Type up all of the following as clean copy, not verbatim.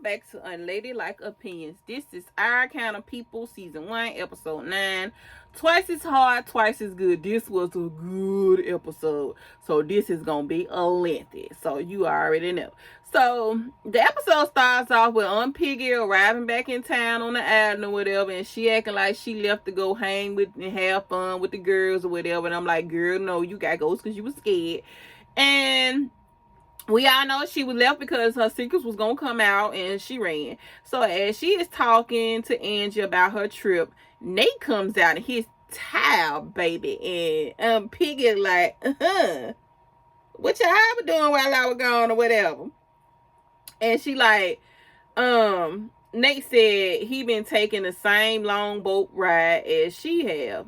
back to Unladylike Opinions. This is Our Kind of People, Season 1, Episode 9. Twice as hard, twice as good. This was a good episode. So this is going to be a lengthy. So you already know. So the episode starts off with Piggy arriving back in town on the island or whatever. And she acting like she left to go hang with and have fun with the girls or whatever. And I'm like, girl, no, you got to go because you was scared. And we all know she was left because her secrets was going to come out and she ran. So as she is talking to Angie about her trip, Nate comes out and he's tired, baby. And Piggy like, what y'all been doing while I was gone or whatever. And she like, Nate said he been taking the same long boat ride as she have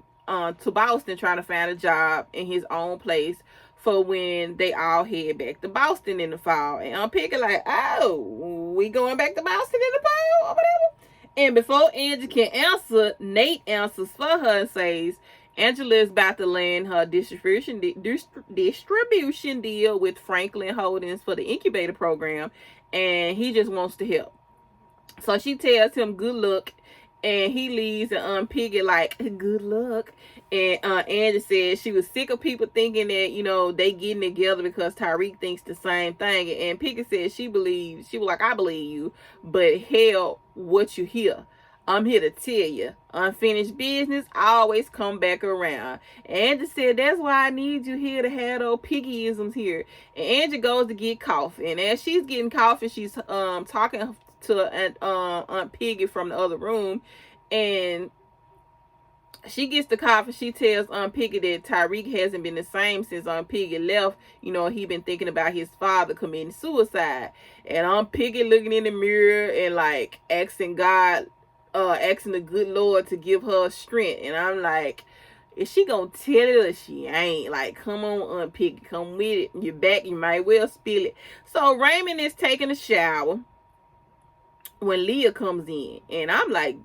to Boston trying to find a job in his own place for when they all head back to Boston in the fall. And Piggy like, oh, we going back to Boston in the fall or whatever? And before Angie can answer, Nate answers for her and says, Angela is about to land her distribution deal with Franklin Holdings for the incubator program, and he just wants to help. So she tells him good luck, and he leaves, and Piggy like, good luck. And Angie said she was sick of people thinking that, you know, they getting together because Tyreek thinks the same thing. And Piggy said she was like, I believe you, but hell, what you hear? I'm here to tell you, unfinished business always come back around. Angie said, that's why I need you here to have those Piggyisms here. And Angie goes to get coffee. And as she's getting coffee, she's talking to Aunt Piggy from the other room. And she gets the coffee. She tells Aunt Piggy that Tyreek hasn't been the same since Aunt Piggy left. You know, he been thinking about his father committing suicide. And Aunt Piggy looking in the mirror and like asking God, asking the good Lord to give her strength. And I'm like, is she gonna tell it or she ain't? Like, come on, Aunt Piggy, come with it. You're back, you might well spill it. So Raymond is taking a shower when Leah comes in. And I'm like,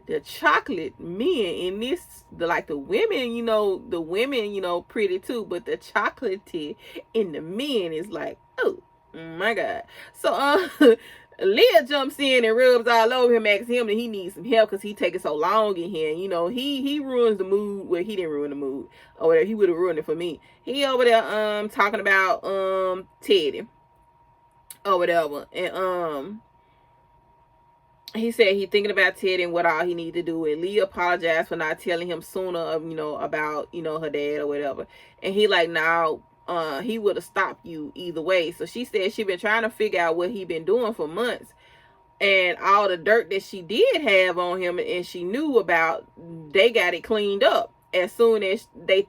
the chocolate men in this, the women, pretty too, but the chocolatey in the men is like, oh my God. So Leah jumps in and rubs all over him, asks him that he needs some help because he taking so long in here. You know, he ruins the mood. Well, he didn't ruin the mood. Or whatever. He would have ruined it for me. He over there talking about Teddy or whatever. And he said he thinking about Teddy and what all he need to do. And Leah apologized for not telling him sooner of, about, her dad or whatever. And he like, now he would have stopped you either way. So she said she been trying to figure out what he been doing for months. And all the dirt that she did have on him and she knew about, they got it cleaned up. As soon as he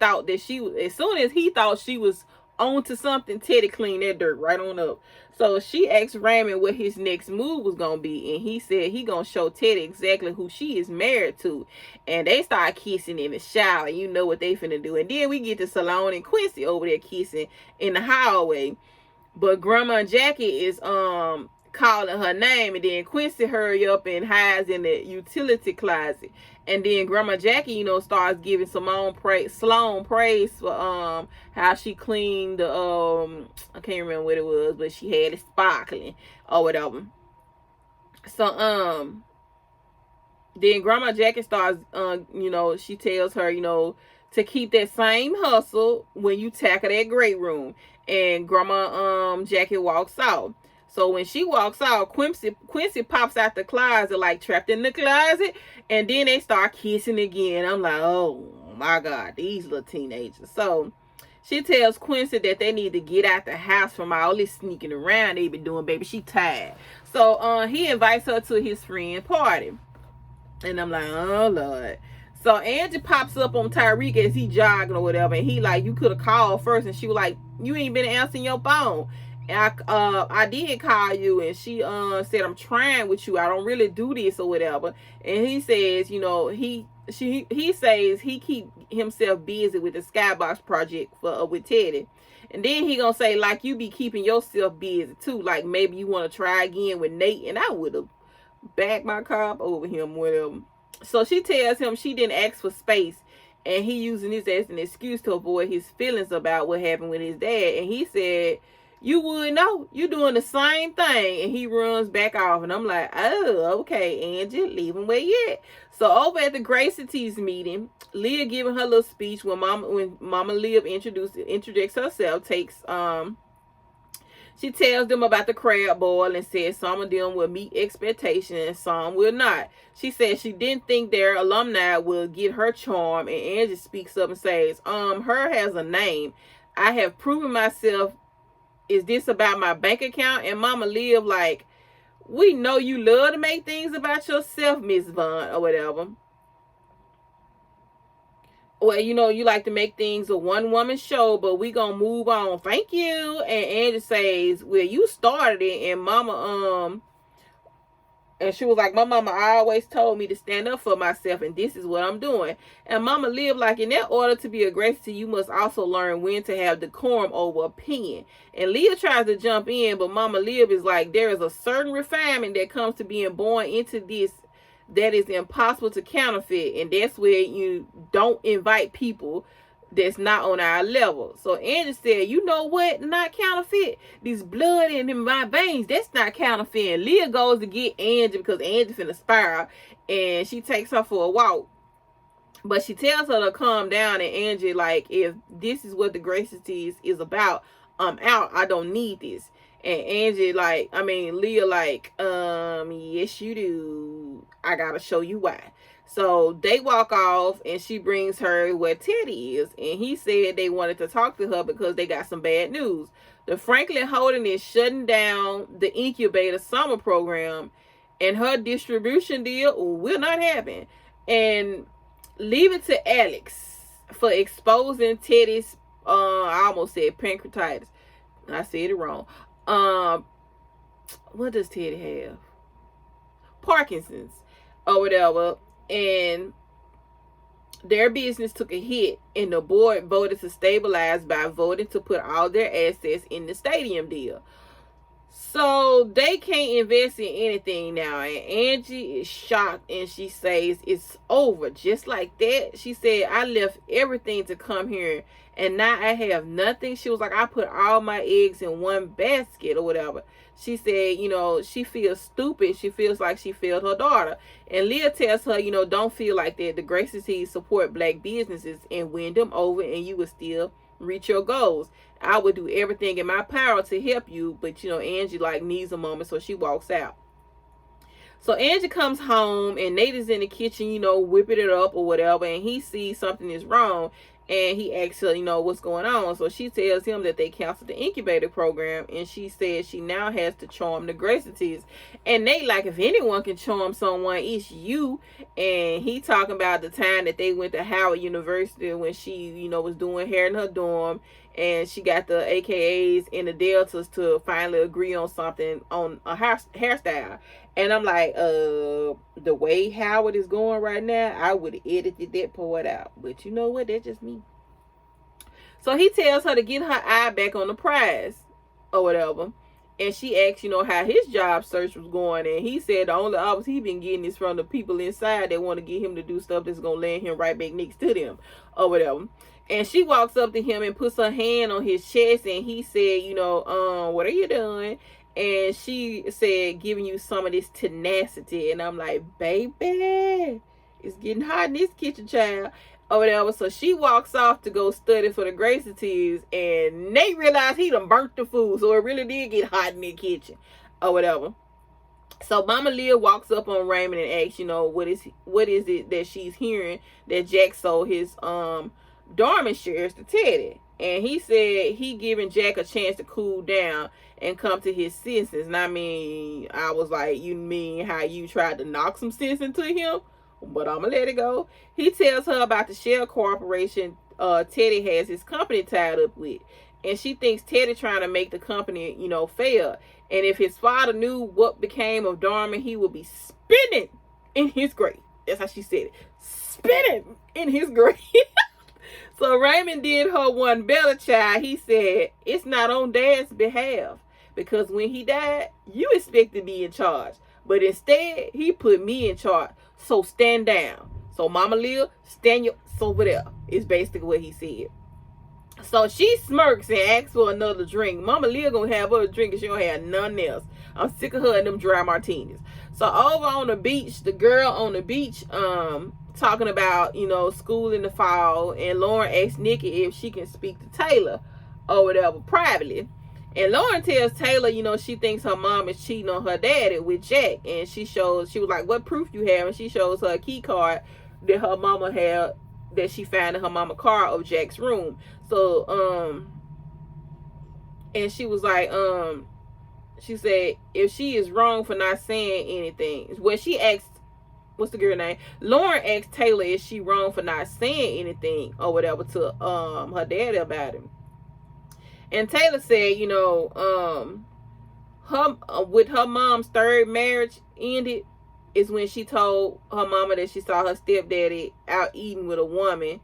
thought she was onto something, Teddy cleaned that dirt right on up. So she asked Raymond what his next move was going to be. And he said he going to show Teddy exactly who she is married to. And they start kissing in the shower. You know what they finna do. And then we get to Salone and Quincy over there kissing in the hallway. But Grandma Jackie is calling her name. And then Quincy hurry up and hides in the utility closet. And then Grandma Jackie, starts giving Sloan praise for how she cleaned the I can't remember what it was, but she had it sparkling or whatever. So then Grandma Jackie starts she tells her, to keep that same hustle when you tackle that great room. And Grandma Jackie walks out. So when she walks out, Quincy pops out the closet, like trapped in the closet. And then they start kissing again. I'm like, oh my God, these little teenagers. So she tells Quincy that they need to get out the house from all this sneaking around they been doing, baby. She tired. So he invites her to his friend party. And I'm like, oh Lord. So Angie pops up on Tyreek as he jogging or whatever. And he like, you could have called first. And she was like, you ain't been answering your phone. And I did call you, and she said I'm trying with you. I don't really do this or whatever. And he says, he says he keep himself busy with the Skybox project with Teddy. And then he gonna say, like, you be keeping yourself busy too. Like maybe you want to try again with Nate. And I would have backed my car up over him, whatever. So she tells him she didn't ask for space. And he using this as an excuse to avoid his feelings about what happened with his dad. And he said, you would know. You doing the same thing. And he runs back off. And I'm like, oh, okay, Angie, leave him where you at. So over at the Gracie T's meeting, Leah giving her little speech when Mama Liv introduced herself, she tells them about the crab boil and says some of them will meet expectations and some will not. She says she didn't think their alumni will get her charm, and Angie speaks up and says, her has a name. I have proven myself. Is this about my bank account? And Mama Liv like, we know you love to make things about yourself, Miss Vaughn, or whatever. Well, you know, you like to make things a one-woman show, but we gonna move on. Thank you. And Angie says, well, you started it, and Mama, and she was like, my mama always told me to stand up for myself, and this is what I'm doing. And Mama Liv like, in that order to be aggressive, you must also learn when to have decorum over opinion. And Leah tries to jump in, but Mama Liv is like, there is a certain refinement that comes to being born into this that is impossible to counterfeit, and that's where you don't invite people that's not on our level. So Angie said, you know what, not counterfeit, this blood in my veins, that's not counterfeit. And Leah goes to get Angie because Angie finna spiral, and she takes her for a walk, but she tells her to calm down. And Angie like, if this is what the Gracie is about, I'm out. I don't need this. And Angie like, Leah like, yes you do. I gotta show you why. So they walk off, and she brings her where Teddy is, and he said they wanted to talk to her because they got some bad news. The Franklin Holding is shutting down the incubator summer program, and her distribution deal will not happen. And leave it to Alex for exposing Teddy's, I almost said pancreatitis. I said it wrong. What does Teddy have? Parkinson's or whatever. And their business took a hit, and the board voted to stabilize by voting to put all their assets in the stadium deal. So they can't invest in anything now. And Angie is shocked, and she says it's over just like that. She said, I left everything to come here, and now I have nothing. She was like, I put all my eggs in one basket or whatever. She said, you know, she feels stupid. She feels like she failed her daughter. And Leah tells her, you know, don't feel like that. The Gracies support black businesses and win them over, and you will still reach your goals. I would do everything in my power to help you. But, you know, Angie like needs a moment, so she walks out. So Angie comes home, and Nate is in the kitchen, you know, whipping it up or whatever, and he sees something is wrong, and he asks her, you know, what's going on. So she tells him that they canceled the incubator program, and she says she now has to charm the Gracies. And Nate like, if anyone can charm someone, it's you. And he talking about the time that they went to Howard University when she, you know, was doing hair in her dorm, and she got the AKAs and the Deltas to finally agree on something, on a hairstyle. And I'm like, the way Howard is going right now, I would have edited that part out. But you know what? That's just me. So he tells her to get her eye back on the prize or whatever. And she asks, you know, how his job search was going. And he said the only offers he been getting is from the people inside that want to get him to do stuff that's going to land him right back next to them or whatever. And she walks up to him and puts her hand on his chest. And he said, you know, what are you doing? And she said, giving you some of this tenacity. And I'm like, baby, it's getting hot in this kitchen, child, or whatever. So she walks off to go study for the Gracies, and Nate realized he done burnt the food. So it really did get hot in the kitchen or whatever. So Mama Leah walks up on Raymond and asks, you know, what is it that she's hearing that Jack sold his dormant shares to Teddy. And he said he giving Jack a chance to cool down and come to his senses. And I was like, you mean how you tried to knock some sense into him? But I'm going to let it go. He tells her about the Shell Corporation Teddy has his company tied up with. And she thinks Teddy trying to make the company, you know, fail. And if his father knew what became of Darman, he would be spinning in his grave. That's how she said it. Spinning in his grave. So Raymond did her one better, child. He said, it's not on Dad's behalf, because when he died, you expect to be in charge. But instead, he put me in charge. So stand down. So Mama Leah, stand your over there, is basically what he said. So she smirks and asks for another drink. Mama Leah gonna have her a drink and she don't have nothing else. I'm sick of her and them dry martinis. So over on the beach, the girl on the beach, talking about, school in the fall, and Lauren asks Nikki if she can speak to Taylor or whatever privately. And Lauren tells Taylor, she thinks her mom is cheating on her daddy with Jack. And she was like, what proof you have? And she shows her a key card that her mama had, that she found in her mama car of Jack's room. So, and she was like, she said, if she is wrong for not saying anything. Well, she asked, what's the girl name? Lauren asked Taylor if she wrong for not saying anything or whatever to her daddy about him. And Taylor said, with her mom's third marriage ended is when she told her mama that she saw her stepdaddy out eating with a woman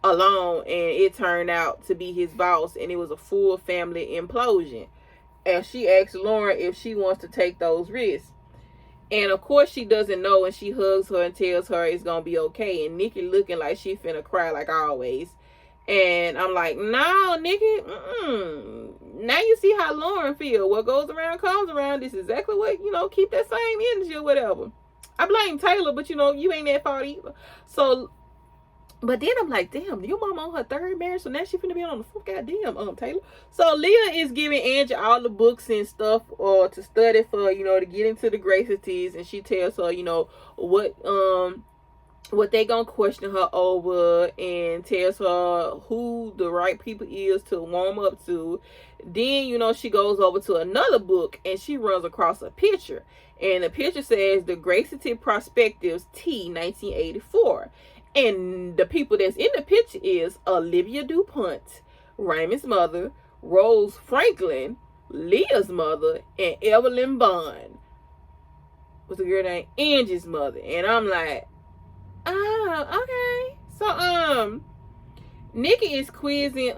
alone, and it turned out to be his boss, and it was a full family implosion. And she asked Lauren if she wants to take those risks. And of course she doesn't know, and she hugs her and tells her it's gonna be okay. And Nikki looking like she finna cry like always. And I'm like, no, Nikki, now you see how Lauren feel. What goes around comes around. This is exactly what, keep that same energy or whatever. I blame Taylor, but you ain't at fault either. So, but then I'm like, damn, your mama on her third marriage, so now she finna be on the fourth. Goddamn, Taylor. So Leah is giving Angie all the books and stuff to study for, to get into the Graceties, and she tells her, what they gonna question her over, and tells her who the right people is to warm up to. Then, she goes over to another book and she runs across a picture. And the picture says the Gracity Prospectives T 1984. And the people that's in the picture is Olivia DuPont, Raymond's mother, Rose Franklin, Leah's mother, and Evelyn Bond. What's the girl name? Angie's mother. And I'm like, okay. So Nikki is quizzing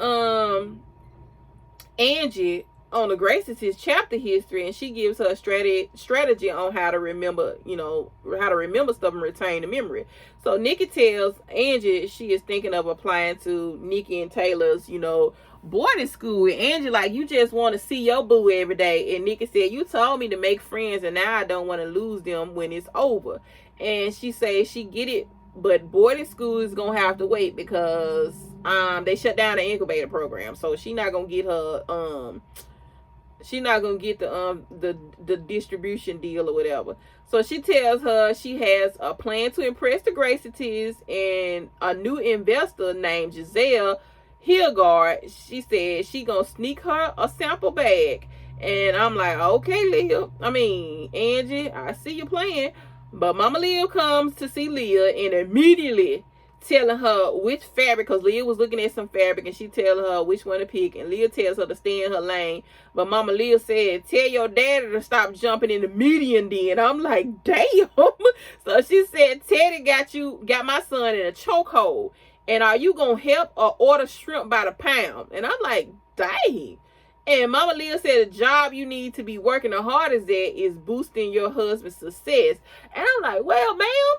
Angie on the Graceties chapter history, and she gives her a strategy on how to remember, stuff and retain the memory. So Nikki tells Angie she is thinking of applying to Nikki and Taylor's, boarding school. And Angie like, you just want to see your boo every day. And Nikki said, you told me to make friends, and now I don't want to lose them when it's over. And she says she get it, but boarding school is gonna have to wait because they shut down the incubator program. So she not gonna get her the distribution deal or whatever. So she tells her she has a plan to impress the Graceties, and a new investor named Giselle Hilgard, she said she gonna sneak her a sample bag. And I'm like, okay, Angie, I see your plan. But Mama Leah comes to see Leah and immediately telling her which fabric, because Leah was looking at some fabric, and she telling her which one to pick, and Leah tells her to stay in her lane. But Mama Leah said, tell your daddy to stop jumping in the median den. I'm like, damn. So she said, Teddy got my son in a chokehold, and are you gonna help or order shrimp by the pound? And I'm like, dang. And Mama Leah said the job you need to be working the hardest at is boosting your husband's success. And I'm like, well, ma'am,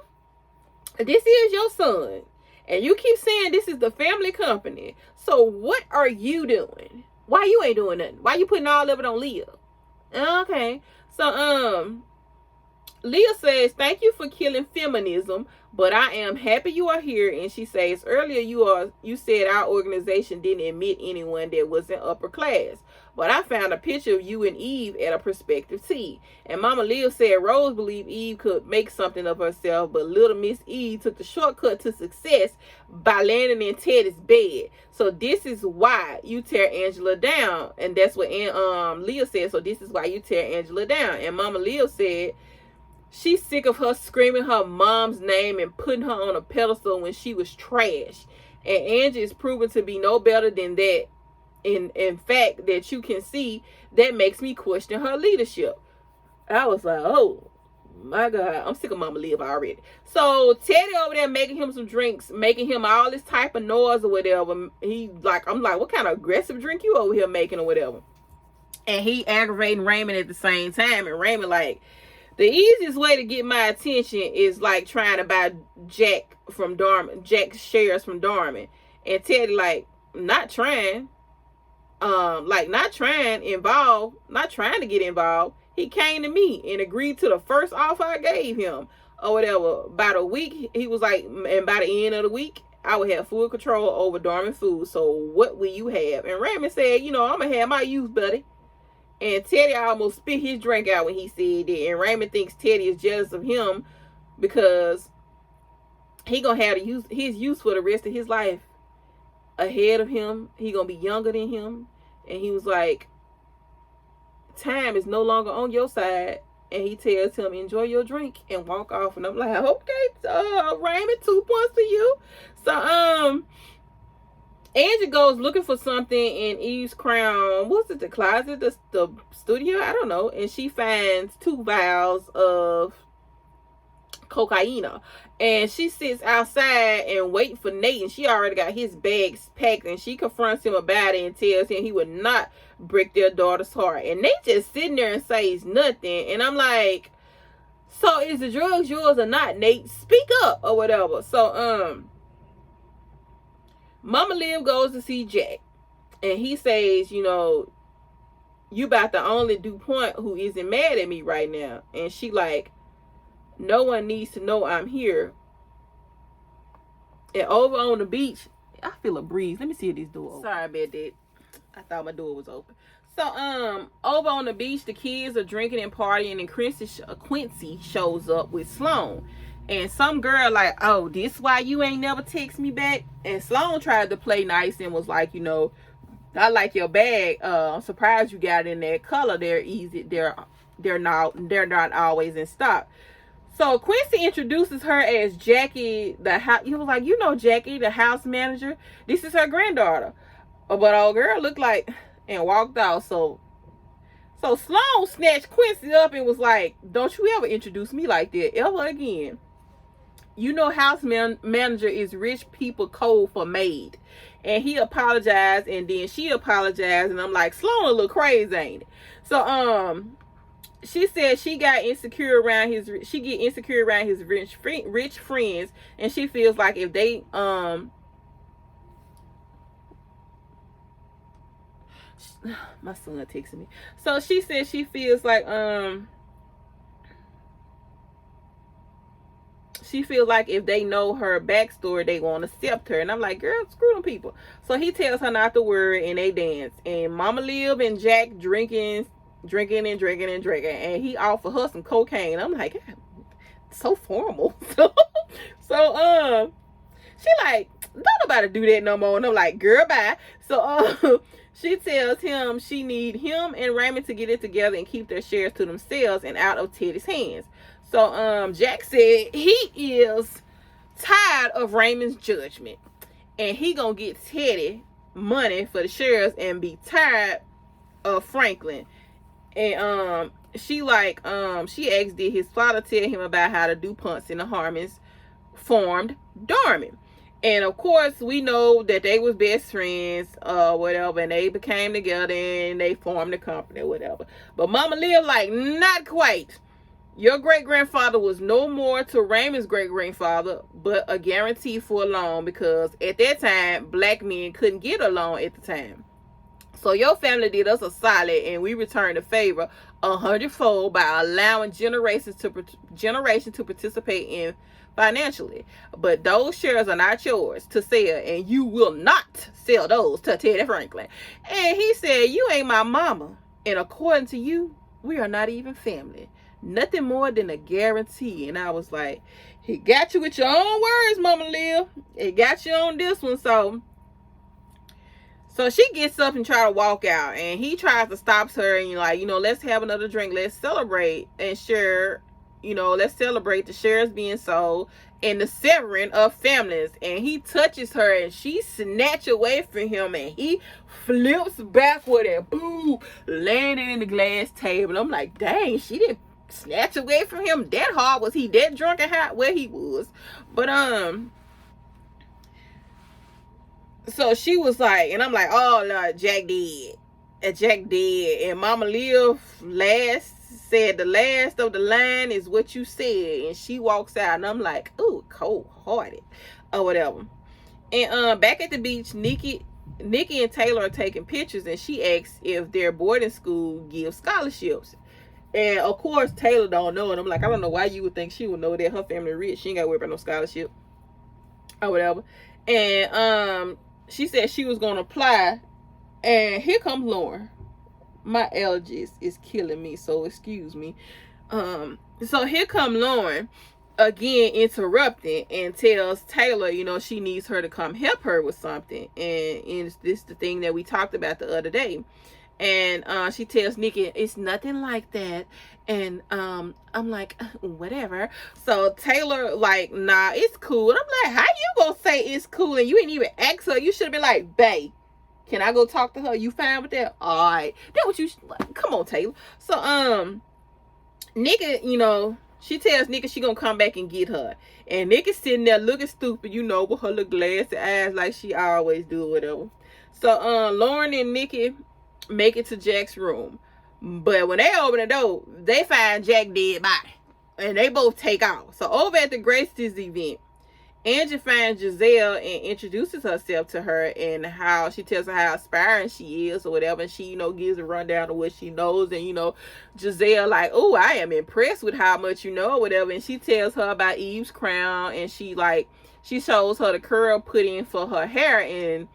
this is your son, and you keep saying this is the family company. So what are you doing? Why you ain't doing nothing? Why you putting all of it on Leah? Okay. So Leah says, thank you for killing feminism, but I am happy you are here. And she says, earlier you said our organization didn't admit anyone that wasn't upper class, but I found a picture of you and Eve at a prospective tea. And Mama Leah said Rose believed Eve could make something of herself, but little Miss Eve took the shortcut to success by landing in Teddy's bed. So this is why you tear Angela down. And that's what Leah said. So this is why you tear Angela down. And Mama Leah said she's sick of her screaming her mom's name and putting her on a pedestal when she was trash. And Angie is proven to be no better than that. In fact, that you can see, that makes me question her leadership. I was like, oh my God, I'm sick of Mama Leah already. So Teddy over there making him some drinks, making him all this type of noise or whatever. I'm like, what kind of aggressive drink you over here making or whatever? And he aggravating Raymond at the same time. And Raymond like, the easiest way to get my attention is like trying to buy Jack shares from Darman. And Teddy like, not trying not trying to get involved. He came to me and agreed to the first offer I gave him or whatever. About a week, he was like, and by the end of the week, I would have full control over dormant food. So what will you have? And Raymond said, I'm going to have my youth, buddy. And Teddy almost spit his drink out when he said that. And Raymond thinks Teddy is jealous of him because he going to have his youth for the rest of his life ahead of him. He going to be younger than him. And he was like, time is no longer on your side. And he tells him, enjoy your drink and walk off. And I'm like, okay, Raymond, 2 points to you. So, Angie goes looking for something in Eve's crown. What's it, the closet, the studio? I don't know. And she finds 2 vials of cocaine. And she sits outside and waiting for Nate. And she already got his bags packed. And she confronts him about it and tells him he would not break their daughter's heart. And Nate just sitting there and says nothing. And I'm like, so is the drugs yours or not, Nate? Speak up or whatever. So, Mama Liv goes to see Jack. And he says, you about the only DuPont who isn't mad at me right now. And she like, no one needs to know I'm here. And over on the beach, I feel a breeze. Let me see if this door open. Sorry about that. I thought my door was open. So, over on the beach, the kids are drinking and partying, and Quincy shows up with Sloan. And some girl like, oh, this why you ain't never text me back? And Sloan tried to play nice and was like, I like your bag. I'm surprised you got it in that color. They're easy. They're not always in stock. So Quincy introduces her as Jackie, he was like, Jackie, the house manager. This is her granddaughter. But old girl looked like and walked out. So Sloan snatched Quincy up and was like, don't you ever introduce me like that ever again. House manager is rich people code for maid. And he apologized, and then she apologized, and I'm like, Sloan a little crazy, ain't it? So she said she get insecure around his rich friends, and she feels like if they my son texted me. So she said she feels like if they know her backstory, they won't accept her. And I'm like, girl, screw them people. So he tells her not to worry, and they dance. And Mama Liv and Jack drinking. And he offered her some cocaine. I'm like, so formal. So she like, don't nobody do that no more. And I'm like, girl, bye. So she tells him she need him and Raymond to get it together and keep their shares to themselves and out of Teddy's hands. So Jack said he is tired of Raymond's judgment, and he gonna get Teddy money for the shares and be tired of Franklin. And she asked, did his father tell him about how the DuPonts and the Harmons formed dormant? And of course, we know that they was best friends, whatever, and they became together and they formed a company, whatever. But Mama Liv like, not quite. Your great-grandfather was no more to Raymond's great-grandfather, but a guarantee for a loan, because at that time, black men couldn't get a loan at the time. So your family did us a solid, and we returned the favor 100-fold by allowing generations to participate in financially. But those shares are not yours to sell, and you will not sell those to Teddy Franklin. And he said, you ain't my mama, and according to you, we are not even family. Nothing more than a guarantee. And I was like, he got you with your own words, Mama Liv. He got you on this one. So she gets up and try to walk out, and he tries to stop her and let's have another drink. Let's celebrate and share, let's celebrate the shares being sold and the severing of families. And he touches her and she snatches away from him, and he flips backward and boom, landing in the glass table. I'm like, dang, she didn't snatch away from him that hard. Was he that drunk and hot? Where he was. But so she was like, and I'm like, oh Lord, Jack dead. And Jack dead. And Mama Liv said the last of the line is what you said. And she walks out, and I'm like, ooh, cold hearted or whatever. And back at the beach, Nikki Nikki and Taylor are taking pictures, and she asks if their boarding school gives scholarships. And of course, Taylor don't know, and I'm like, I don't know why you would think she would know that. Her family rich. She ain't got to worry about no scholarship or whatever. And she said she was gonna apply, and here comes Lauren. My allergies is killing me, so excuse me. So here come Lauren again, interrupting, and tells Taylor, she needs her to come help her with something. And this the thing that we talked about the other day. And she tells Nikki, it's nothing like that. And I'm like, whatever. So Taylor like, nah, it's cool. And I'm like, how you gonna say it's cool and you ain't even ask her? You should have been like, bae, can I go talk to her? You fine with that? All right. That's what you come on, Taylor. So Nikki, she tells Nikki she gonna come back and get her. And Nikki's sitting there looking stupid, with her little glassy eyes like she always do or whatever. So Lauren and Nikki make it to Jack's room. But when they open the door, they find Jack dead body. And they both take off. So over at the Grace's event, Angie finds Giselle and introduces herself to her, and how she tells her how aspiring she is or whatever. And she, gives a rundown of what she knows. And, Giselle like, oh, I am impressed with how much you know or whatever. And she tells her about Eve's crown, and she shows her the curl put in for her hair, and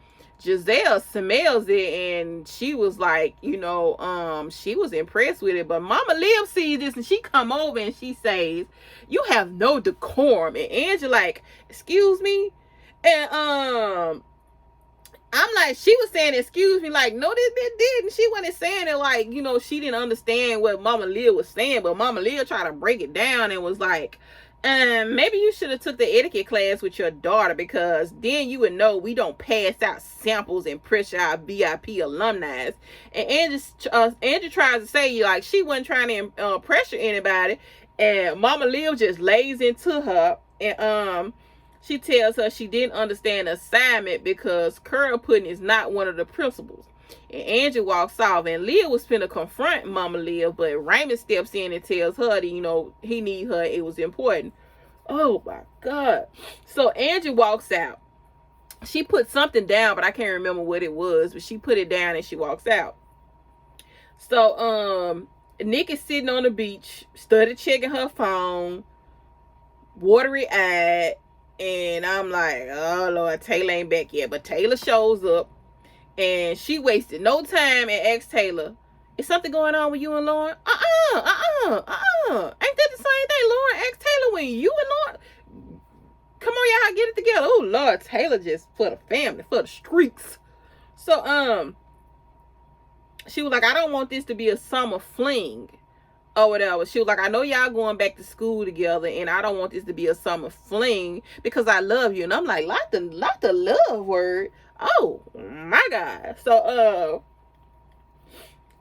Giselle smells it, and she was like, she was impressed with it. But Mama Liv sees this, and she come over and she says, you have no decorum. And Angie like, excuse me? And I'm like, she was saying excuse me, like, no, this bitch didn't. She wasn't saying it like, she didn't understand what Mama Liv was saying. But Mama Liv tried to break it down and was like, maybe you should have took the etiquette class with your daughter, because then you would know we don't pass out samples and pressure our VIP alumni. And Angie tries to say, like, she wasn't trying to pressure anybody, and Mama Liv just lays into her, and she tells her she didn't understand the assignment because curl pudding is not one of the principles. And Angie walks off, and Leah was finna confront Mama Liv, but Raymond steps in and tells her that, he need her. It was important. Oh my God. So Angie walks out. She put something down, but I can't remember what it was, but she put it down and she walks out. So Nick is sitting on the beach, started checking her phone, watery eyed, and I'm like, oh Lord, Taylor ain't back yet. But Taylor shows up. And she wasted no time and asked Taylor, is something going on with you and Lauren? Ain't that the same thing? Lauren asked Taylor when you and Lauren, come on, y'all, get it together. Oh, Lord, Taylor just for the family, for the streets. So, she was like, I don't want this to be a summer fling or whatever. She was like, I know y'all going back to school together, and I don't want this to be a summer fling because I love you. And I'm like, not the love word. Oh my God. So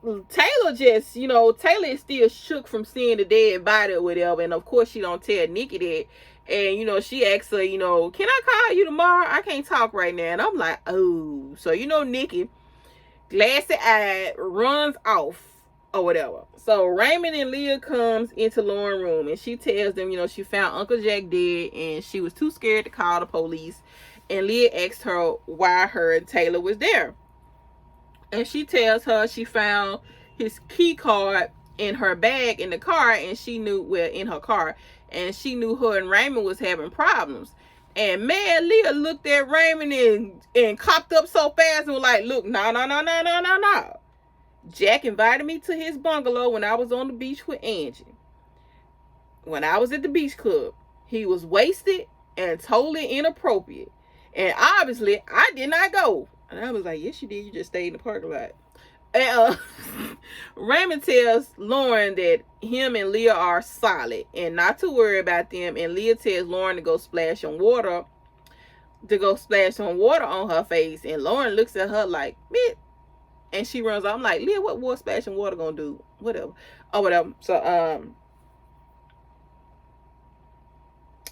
Taylor just, Taylor is still shook from seeing the dead body or whatever. And of course she don't tell Nikki that. And she asks her, can I call you tomorrow? I can't talk right now. And I'm like, oh. So Nikki, glassy eyed, runs off or whatever. So Raymond and Leah comes into Lauren's room, and she tells them, she found Uncle Jack dead, and she was too scared to call the police. And Leah asked her why her and Taylor was there. And she tells her she found his key card in her bag in the car, and she knew, in her car, and she knew her and Raymond was having problems. And man, Leah looked at Raymond and copped up so fast and was like, look, no. Jack invited me to his bungalow when I was on the beach with Angie. When I was at the beach club, he was wasted and totally inappropriate. And obviously, I did not go. And I was like, yes, you did. You just stayed in the parking lot. And Raymond tells Lauren that him and Leah are solid and not to worry about them. And Leah tells Lauren to go splash some water on her face. And Lauren looks at her like, bitch. And she runs off. I'm like, Leah, what war splashing water gonna do? Whatever. So,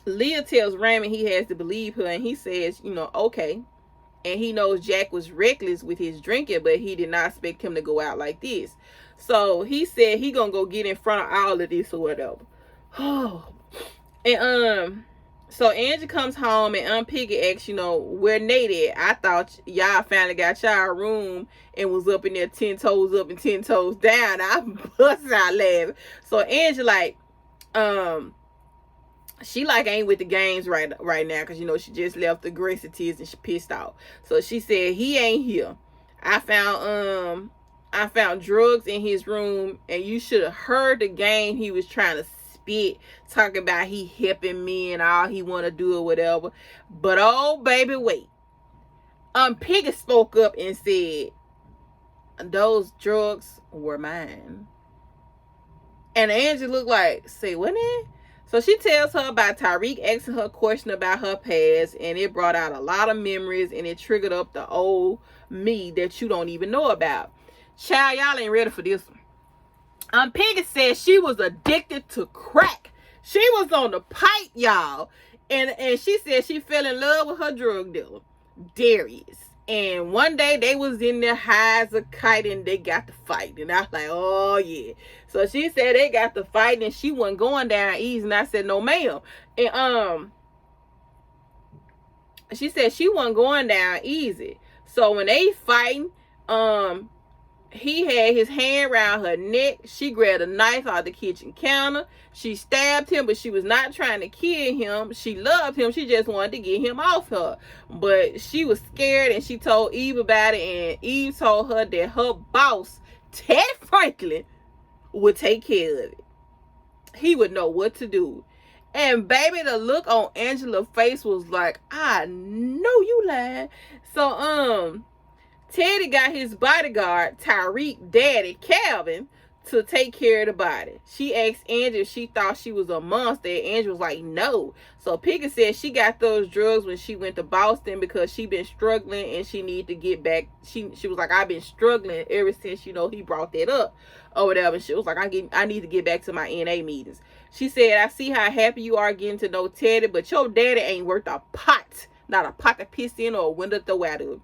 Leah tells Raymond he has to believe her, and he says, okay. And he knows Jack was reckless with his drinking, but he did not expect him to go out like this. So he said he gonna go get in front of all of this or whatever. And So Angie comes home and Aunt Piggy asks, where Nate at? I thought y'all finally got y'all room and was up in there 10 toes up and 10 toes down. I busted out laughing. So Angie like, she like ain't with the games right now because she just left the Gracities and she pissed off. So she said he ain't here. I found drugs in his room, and you should have heard the game he was trying to spit, talking about he helping me and all he want to do or whatever. But oh baby, wait. Piggy spoke up and said, those drugs were mine. And Angie looked like, say what now? So she tells her about Tyreek asking her a question about her past, and it brought out a lot of memories, and it triggered up the old me that you don't even know about. Child, y'all ain't ready for this one. Piggy said she was addicted to crack. She was on the pipe, y'all. And she said she fell in love with her drug dealer, Darius. And one day they was in there high as a kite and they got to fight. And I was like, oh yeah. So she said they got to fight and she wasn't going down easy. And I said, no ma'am. And she said she wasn't going down easy. So when they fighting, he had his hand around her neck. She grabbed a knife out the kitchen counter. She stabbed him, but she was not trying to kill him. She loved him. She just wanted to get him off her. But she was scared, and she told Eve about it, and Eve told her that her boss, Ted Franklin, would take care of it. He would know what to do. And baby, the look on Angela's face was like, I know you lying. So, Teddy got his bodyguard, Tyreek daddy, Calvin, to take care of the body. She asked Angie if she thought she was a monster, and Angie was like, no. So Piggy said she got those drugs when she went to Boston because she been struggling and she need to get back. She was like, I've been struggling ever since, he brought that up or whatever. And she was like, I need to get back to my NA meetings. She said, I see how happy you are getting to know Teddy, but your daddy ain't worth a pot. Not a pot to piss in or a window to throw out of.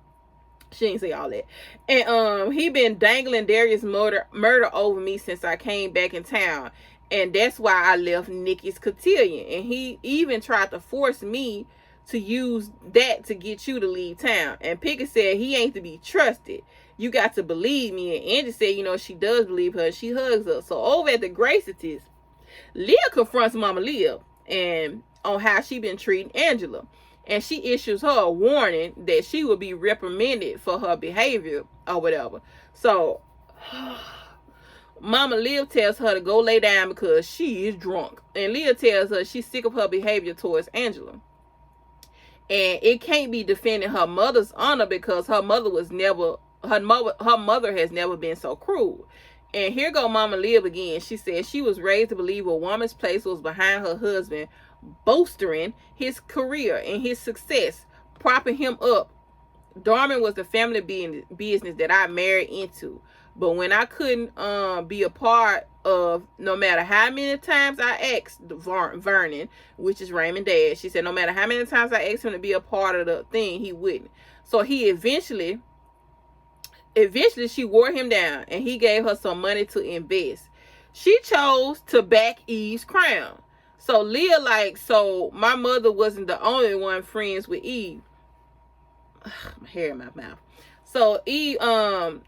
She ain't say all that. And he been dangling Darius' murder over me since I came back in town. And that's why I left Nikki's cotillion. And he even tried to force me to use that to get you to leave town. And Piggy said he ain't to be trusted. You got to believe me. And Angie said, she does believe her. She hugs her. So over at the Gracities, Leah confronts Mama Leah and on how she been treating Angela. And she issues her a warning that she will be reprimanded for her behavior or whatever. So, Mama Leah tells her to go lay down because she is drunk. And Leah tells her she's sick of her behavior towards Angela. And it can't be defending her mother's honor because her mother has never been so cruel. And here go Mama Leah again. She said she was raised to believe a woman's place was behind her husband, bolstering his career and his success, propping him up. Darman was the family business that I married into. But when I couldn't be a part of, no matter how many times I asked Vernon, which is Raymond's dad, she said no matter how many times I asked him to be a part of the thing, he wouldn't. So he eventually she wore him down and he gave her some money to invest. She chose to back Eve's crown. So Leah so my mother wasn't the only one friends with Eve. My hair in my mouth. So Eve,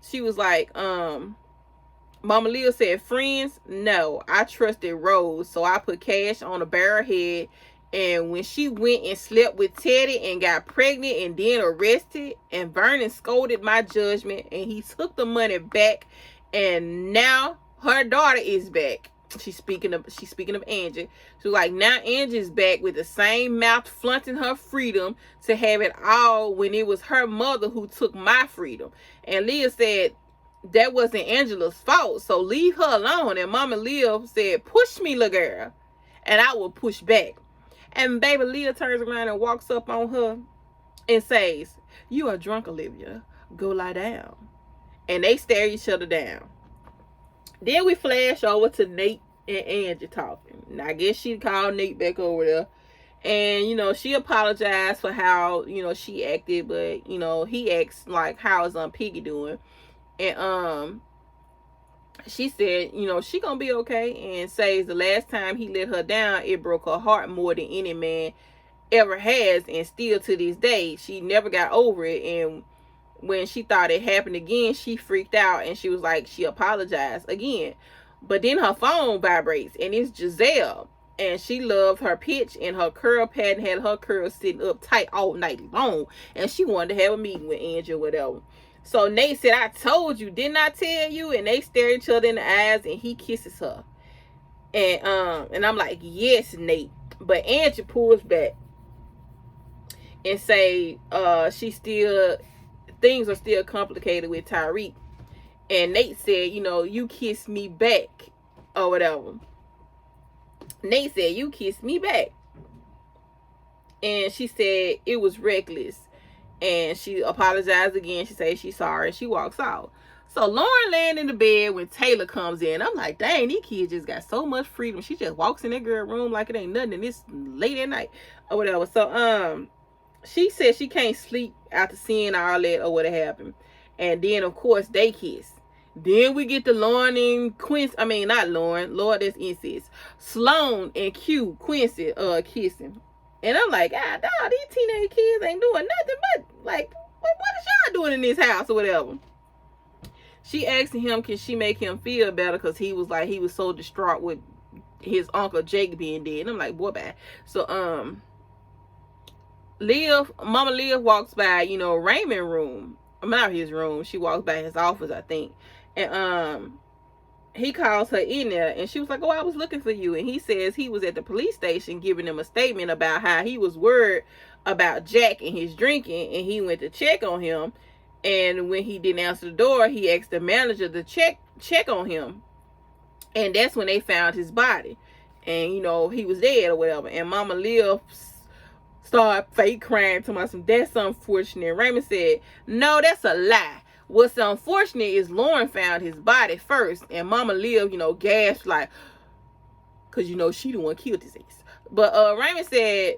she was like, Mama Leah said, friends? No, I trusted Rose. So I put cash on a barrel head. And when she went and slept with Teddy and got pregnant and then arrested, and Vernon scolded my judgment and he took the money back, and now her daughter is back. She's speaking of Angie. So like now Angie's back with the same mouth flaunting her freedom to have it all when it was her mother who took my freedom. And Leah said that wasn't Angela's fault, so leave her alone. And Mama Leah said, push me, little girl, and I will push back. And baby Leah turns around and walks up on her and says, you are drunk, Olivia. Go lie down. And they stare each other down. Then we flash over to Nate and Angie talking. And I guess she called Nate back over there. And, she apologized for how, she acted. But, he asked, like, how is Piggy doing? And, she said, she gonna be okay. And says the last time he let her down, it broke her heart more than any man ever has, and still to this day, she never got over it. And when she thought it happened again, she freaked out and she was like, she apologized again. But then her phone vibrates and it's Giselle. And she loved her pitch and her curl pad and had her curls sitting up tight all night long. And she wanted to have a meeting with Angie or whatever. So Nate said, I told you, didn't I tell you? And they stare each other in the eyes and he kisses her. And I'm like, yes, Nate. But Angie pulls back and say things are still complicated with Tyreek. And Nate said, you kissed me back or whatever. Nate said, you kissed me back. And she said it was reckless. And she apologized again. She said she's sorry. And she walks out. So Lauren laying in the bed when Taylor comes in. I'm like, dang, these kids just got so much freedom. She just walks in that girl room like it ain't nothing. And it's late at night or whatever. So she said she can't sleep after seeing all that or what happened. And then, of course, they kiss. Then we get the Lauren and Quincy. I mean, not Lauren. Lord, that's incest. Sloan and Q, Quincy, kissing. And I'm like, ah, dog, these teenage kids ain't doing nothing but, like, what is y'all doing in this house or whatever? She asked him, can she make him feel better? Because he was so distraught with his uncle Jake being dead. And I'm like, boy, bad. So, Mama Leah walks by, Raymond's room. Not his room. She walks by his office, I think. And he calls her in there and she was like, oh, I was looking for you. And he says he was at the police station giving them a statement about how he was worried about Jack and his drinking, and he went to check on him. And when he didn't answer the door, he asked the manager to check on him. And that's when they found his body. And, he was dead or whatever. And Mama Leah started fake crying to myself. That's unfortunate. Raymond said, no, that's a lie. What's unfortunate is Lauren found his body first. And Mama Leah, gasped like, because, she the one killed his ass. But Raymond said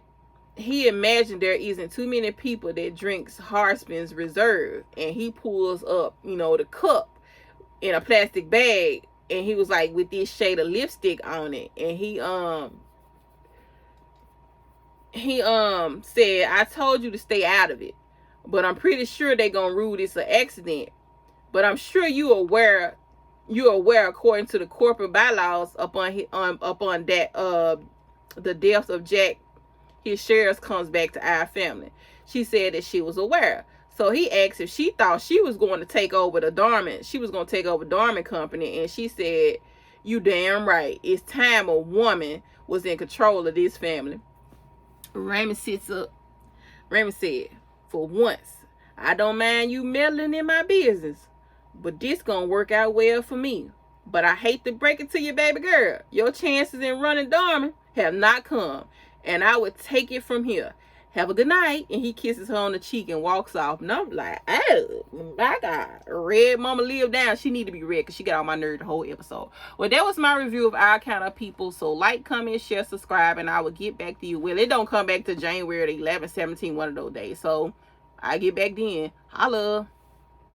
he imagined there isn't too many people that drinks Harspin's Reserve. And he pulls up, the cup in a plastic bag. And he was like, with this shade of lipstick on it. And he said, I told you to stay out of it. But I'm pretty sure they're going to rule this an accident. But I'm sure you're aware according to the corporate bylaws upon that the death of Jack, his shares comes back to our family. She said that she was aware. So he asked if she thought she was going to take over the Darman. She was going to take over Darman Company. And she said, you damn right. It's time a woman was in control of this family. Raymond sits up. Raymond said, for once, I don't mind you meddling in my business, but this gonna work out well for me. But I hate to break it to you, baby girl. Your chances in running Darman have not come, and I would take it from here. Have a good night. And he kisses her on the cheek and walks off. And I'm like, oh my God. Red Mama Leah down. She need to be red because she got on my nerve the whole episode. Well, that was my review of Our Kind of People. So like, comment, share, subscribe, and I will get back to you. Well, it don't come back to January the 11th, 17, one of those days. So I get back then. Holla.